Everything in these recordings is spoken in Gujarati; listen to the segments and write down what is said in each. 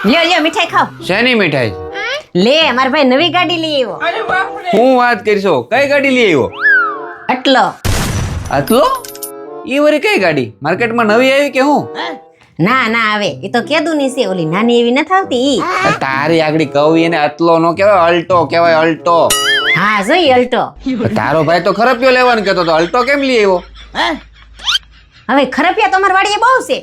લ્યો લ્યો મીઠાઈ ખાઓ. શેની મીઠાઈ? લે માર ભાઈ નવી ગાડી લઈ આવ્યો. હું વાત કરશો? કઈ ગાડી લઈ આવ્યો? આટલો. આટલો? ઈ વરી કઈ ગાડી? માર્કેટમાં નવી આવી કે હું? ના ના આવે એ તો કેદુની છે, ઓલી નાની એવી નથી આવતી ઈ. તારી આગળી કવી એને અતલો નો કહેવાય, અલ્ટો કહેવાય, અલ્ટો. હા જોઈ અલ્ટો. તારો ભાઈ તો ખરપિયો લેવાનું કહેતો તો, અલ્ટો કેમ લઈ આવ્યો? હવે ખરપિયા તમાર વાડીએ બહુ છે.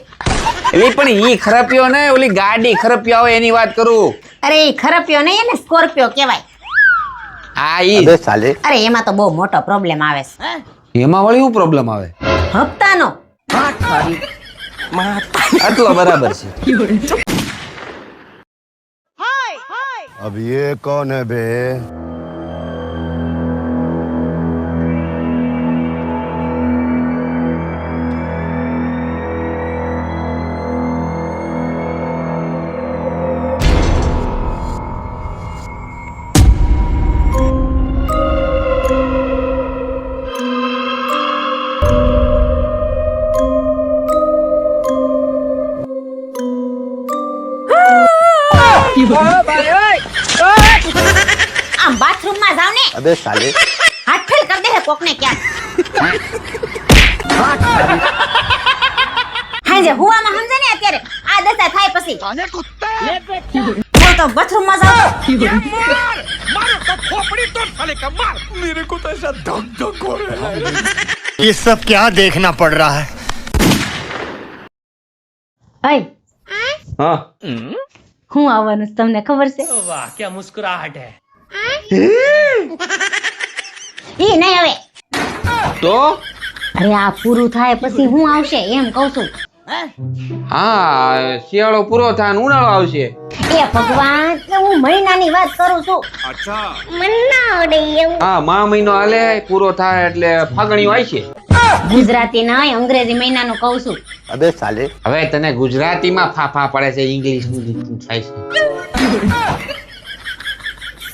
એલી પણ ઈ ખરપિયો ને ઓલી ગાડી ખરપિયો આવે એની વાત કરું. અરે ઈ ખરપિયો નહીં એને સ્કોર્પિયો કહેવાય. આ ઈ અરે એમાં તો બહુ મોટો પ્રોબ્લેમ આવે છે. એમાં વળી શું પ્રોબ્લેમ આવે? હપ્તાનો. આટલો બરાબર છે. अब ये कौन है बे? આમ બાથરૂમ માં જાવ ને. अबे साले હાથ ફેલ કર દે કોક ને ક્યાં. હાજે હુવામાં સમજે ને અત્યારે આ દશા થાય પછી. તો બાથરૂમ માં જાવ. ये सब क्या देखना पड़ रहा है? અય હા હું આવવાનું છે તમને ખબર છે? वाह क्या मुस्कुराहट है। ઈ નહીં હવે. તો અરે આ પૂરું થાય પછી હું આવશે એમ કહું છું. હા શિયાળો પૂરો થાય ને ઉનાળો આવશે. એ ભગવાન હું મહિનાની વાત કરું છું. મને ના આવડે એવું. હા મહિનો હાલે પૂરો થાય એટલે ફાગણીઓ આવશે. ગુજરાતી નહીં અંગ્રેજી મહિનાનું કહું છું. अबे साले હવે તને ગુજરાતીમાં ફાફા પડે છે, ઇંગ્લિશ થાય છે.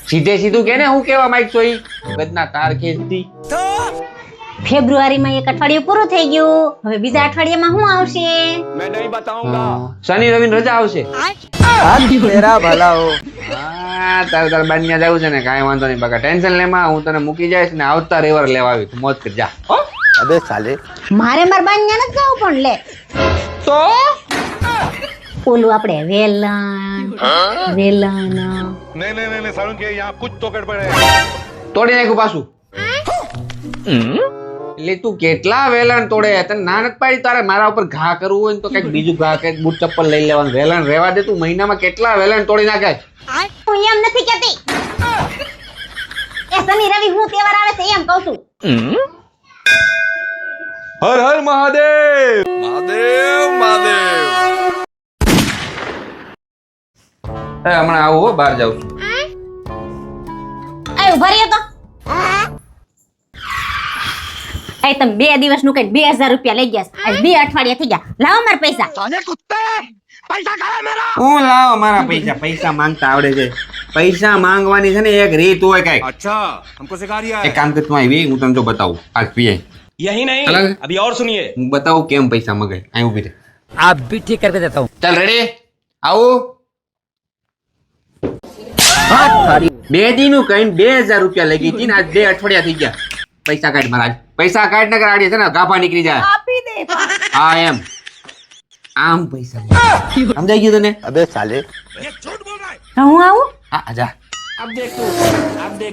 સીધે સીધું કે ને હું કેવા માંગશો ઈ ગદના તાર ખેંચતી. ફેબ્રુઆરીમાં એક અઠવાડિયું પૂરું થઈ ગયું, હવે બીજા અઠવાડિયામાં શું આવશે? શનિ રવિ રજા આવશે. तेरा भला हो. હા તારે બાન્યા જવું છે ને, કાંઈ વાંધો નહીં બકા, ટેન્શન લેમાં હું તને મૂકી જઈશ ને આવતા રવિવારે લેવા આવી, તું મોજ કરી જા. હો अबे साले મારે માર બાન્યા નથી જવું પણ લે તો ઓલું આપણે વેલણ नहीं सारुण के यहाँ कुछ तो गड़बड़ है। તોડી નાખ્યું પાછું. એટલે તું કેટલા વેલણ તોડે? તને ના નથી પાડી તારે મારા ઉપર ઘા કરવું હોય ને તો કઈક બીજું ઘા, કઈક બૂટ ચપ્પલ લઈ લેવાનું. વેલણ રેવા દે, તું મહિનામાં કેટલા વેલણ તોડી નાખે? હું એમ નથી કહેતી, એ શનિ રવિ હું તહેવાર આવે છે એમ કહું છું. હર હર મહાદેવ. હમણાં આવું હો, બહાર જાઉં છું. આય ઉભા રહ્યો તો. એ તમે 2 દિવસનું કઈ 2000 રૂપિયા લઈ ગયા છે. આજ 2 અઠવાડિયા થઈ ગયા, લાવો મારા પૈસા. હું લાવો મારા પૈસા? પૈસા માંગતા આવડે છે? પૈસા માંગવાની છે ને એક રીત હોય કઈક. अच्छा हमको सिखा रिया है। એક કામ કર, તું આવી હું તને જો બતાવું. આજ પીએ यही नहीं अलग? अभी और सुनिए। હું બતાવું કેમ પૈસા મગાય. અહીં ઉભી રહે. आप भी ठीक करके देता हूँ। ચાલ રેડી આવું. 2 દીનું કઈ 2000 રૂપિયા લઈ ગઈ હતી ને આજ 2 અઠવાડિયા થઈ ગયા. પૈસા કાઢ મારા, પૈસા કાઢ ને ગાડી છે ને ગાભા નીકળી જાય. આપી દે. હા એમ આમ પૈસા સમજાઈ ગયું તને? अबे साले હું આવું. હા જા. अब देख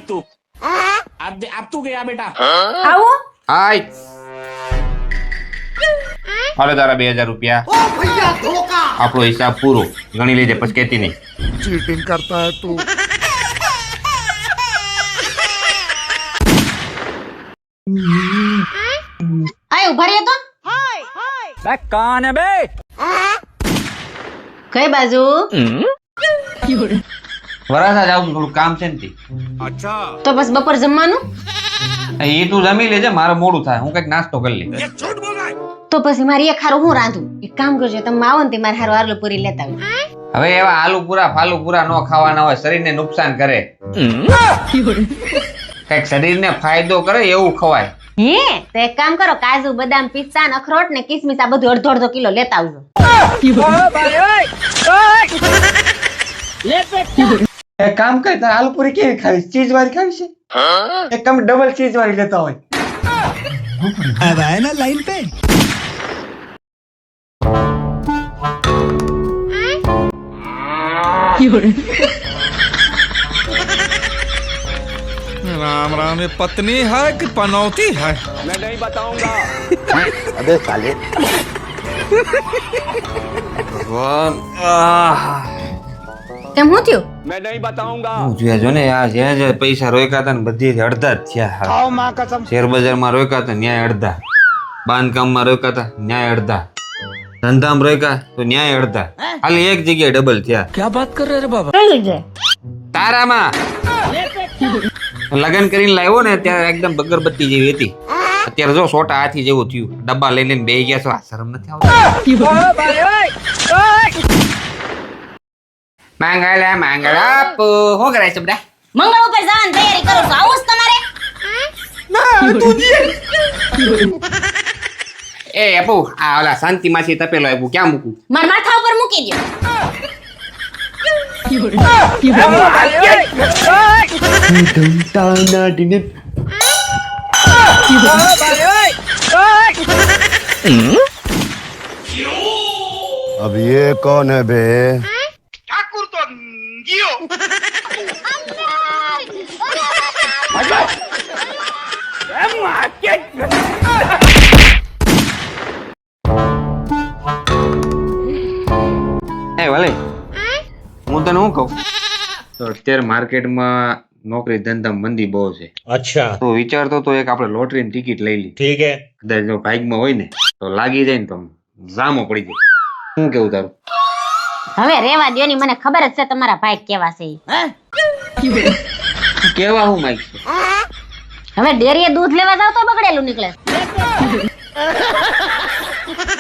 तू अब तू गया बेटा। આવું. હાય હાલો તારા 2000 રૂપિયા. આપણો હિસાબ પૂરો, ગણી લેજે પછી કહેતી નહીં. चीटिंग करता है तू. આય ઉભા રહ્યો તો. कौन है बे? કઈ બાજુ? વરાસા જાઉં છું, થોડું કામ છે ને તી. अच्छा તો બસ બપોર જમવાનું. એ તું જમી લેજે, મારે મોડું થાય, હું કઈક નાસ્તો કરી લઈ. તો પછી મારી એક હારું હું રાંધું. એક કામ કરજો, તમે આવો ને તે મારે હારું આલુ પૂરી લેતા આવો. હવે એવા આલુ પૂરા ફાલુ પૂરા ન ખાવાના હોય, શરીરને નુકસાન કરે. કઈક શરીરને ફાયદો કરે એવું ખવાય. હે તો એક કામ કરો, કાજુ બદામ પિસ્તા ને અખરોટ ને કિસમિસ આ બધું અડધો કિલો લેતા આવજો. એક કામ કર, તારે આલુ પૂરી કેવી ખાવી? ચીઝ વાળી ખાવી છે? એક કામ ડબલ ચીઝ વાળી લેતા હોય. अब आए ना लाइन पे। राम राम, ये पत्नी है कि पनौती है? मैं नहीं बताऊंगा। अबे साले કેમ હું થયું? मैं नहीं बताऊंगा। હું જોયા જો ને આ જે પૈસા રોક્યા હતા ને બધી અડધા જ થયા. શેર બજારમાં રોક્યા હતા ન્યાય અડધા, બાંધકામમાં રોક્યા હતા ન્યાય અડધા, ધંધામાં રોક્યા તો ન્યાય અડધા, ખાલી એક જગ્યાએ ડબલ થયા. કઈ છે? તારામાં લગન કરીને લાવ્યો ને ત્યારે એકદમ બગરબત્તી જેવી હતી, અત્યારે જો સોટા હાથી જેવું થયું. ડબ્બા લઈ લઈને બેહી ગયા છો, આ શરમ નથી આવતી? માંગલા માંગલા પો હો કરે છે બધા? મંગળ ઉપર જવાની તૈયારી કરો છો, આવું જ તમારે? એ આપુ આ ઓલા શાંતિ માસી તપેલો આપુ ક્યાં મૂકું? મારા માથા ઉપર મૂકી દો. अब ये कौन है बे? એ ભલે હું તને શું કહું, તો અત્યારે માર્કેટમાં નોકરી ધંધા મંદી બહુ છે. अच्छा તો વિચારતો તો એક આપણે લોટરીની ટિકિટ લઈ લી, ठीक है। કદાચ જો ભાગમાં હોય ને તો લાગી જાય ને તો જામો પડી જાય. શું કેવું તારું? હવે રેવા દ્યો ની, મને ખબર જ છે તમારા ભાઈ કેવા છે ઈ. કેવા હું માઈક છે? હવે ડેરીએ દૂધ લેવા જાવ તો બગડેલું નીકળે.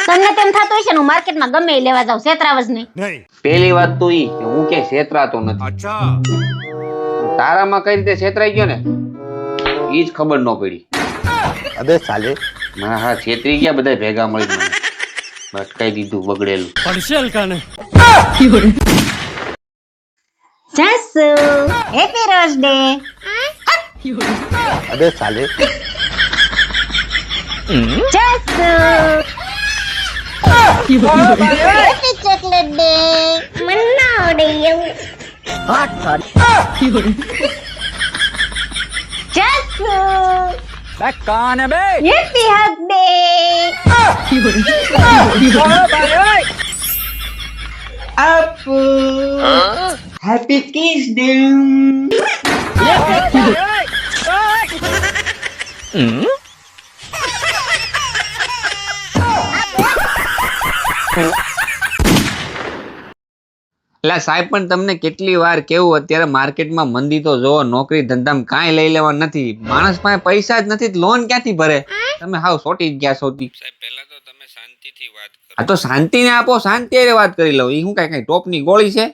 તમને તેમ થતું હશે ને હું માર્કેટમાં ગમે ઈ લેવા જાવ, છેતરાવ જ નહીં. नहीं। પેલી વાત તો ઈ કે હું ક્યાંય છેતરાતો નથી. अच्छा, તારામાં કઈ રીતે છેતરાઈ ગયો ને ઈ જ ખબર ન પડી. अबे साले હા હા છેતરી ગયા બધા ભેગા મળી મને અટકાઈ દીધું બગડેલું. Jasu happy rose day. अबे साले Jasu happy chocolate day. Manna Dey એવું જસુ कौन है बे? Happy hug day. Apu happy kiss day. એટલે સાહેબ પણ તમને કેટલી વાર કેવું, અત્યારે માર્કેટમાં મંદી તો જો, નોકરી ધંધામાં કાંઈ લઈ લેવા નથી, માણસ પાસે પૈસા જ નથી, લોન ક્યાંથી ભરે? તમે હાવ સોટી જ ગયા સોતી. સાહેબ પહેલા તો તમે શાંતિથી વાત કરો. આ તો શાંતિને આપો, શાંતિએ વાત કરી લઉં. ઈ હું કઈ ટોપની ગોળી છે?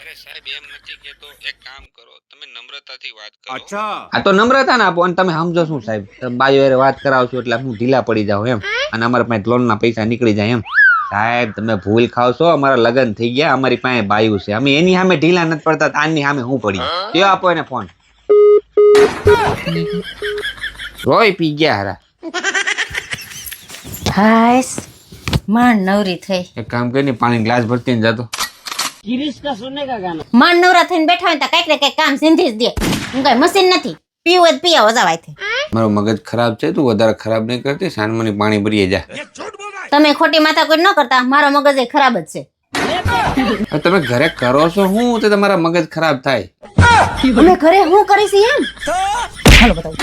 અરે સાહેબ એમ નથી કેતો, એક કામ કરો તમે નમ્રતાથી વાત કરો. अच्छा। આ તો નમ્રતા ને આપો અને તમે સમજો શું સાહેબ, તમે બાજુ હારે વાત કરાવશો એટલે હું ઢીલા પડી જાઉં એમ, અને અમારા પાસે લોનના પૈસા નીકળી જાય એમ. સાહેબ તમે ભૂલ ખાવ છો, અમારા લગ્ન થઈ ગયા, અમારી પાસે બાયું છે, અમે એની સામે ઢીલા નથી પડતા, આની સામે હું પડી. કયો આપો એને ફોન. રોય પી ગયા હારા. હાઈસ માં નવરી થઈ. એક કામ કરીને પાણી ગ્લાસ ભરતી ને જાતો. માં નવરા થઈને બેઠા હોય તો કઈક ને કઈક કામ સિંધી જ દે. હું કઈ મશીન નથી, પીવું હોય તો પીવા વજાવાય છે. મારું મગજ ખરાબ છે, તું વધારે ખરાબ નહીં કરતી, સાનમાની પાણી ભરીએ જા. તમે ખોટી માથા કોઈ ન કરતા, મારો મગજ એ ખરાબ જ છે. હવે તમે ઘરે કરો છો હું તો તમારા મગજ ખરાબ થાય? અમે ઘરે હું કરીશ એમ? ચાલો બતાવું.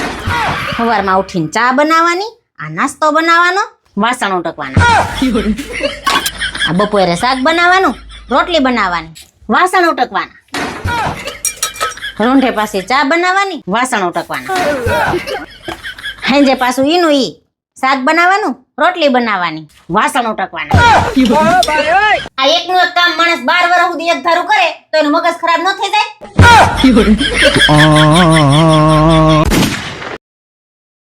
સવારમાં ઉઠીને ચા બનાવવાની, આ નાસ્તો બનાવવાનો, વાસણ ઉટકવાના. આ બપોરે શાક બનાવવાનું, રોટલી બનાવવાની, વાસણ ઉટકવાના. રોંઢે પાસે ચા બનાવવાની, વાસણ ઉટકવાના. હાંજે પાછું ઈનું ઈ શાક બનાવવાનું, રોટલી બનાવવાની, વાસણ ઉટકવાના. આ એકનું એક કામ માણસ 12 વર્ષ સુધી એક ધારું કરે તો એનું મગજ ખરાબ ન થઈ જાય?